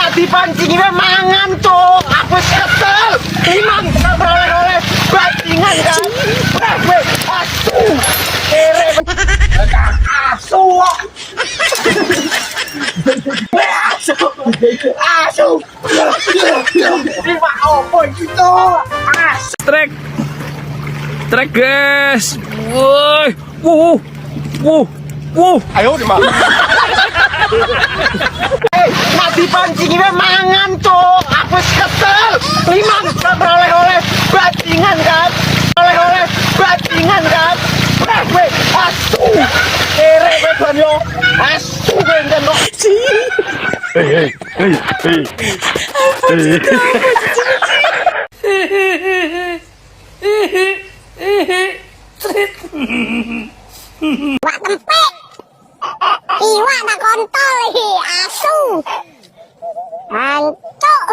nak dipancing mangan tuh. Aku kesel. Imam oleh-oleh bajingan kan. Gue asu. Kere. Asu. Asu. Lima opo gitu. Asu. Trek guys. Woi. Ayo di mana? Nak dipancing mangan tuh. Aku kesel. Imam oleh-oleh bajingan kan. Oleh-oleh bajingan kan. Gue asu. Kere gue kan yo. Asu gue kan lo. Wak tempek. Iwak tak kontol asu. Hancur.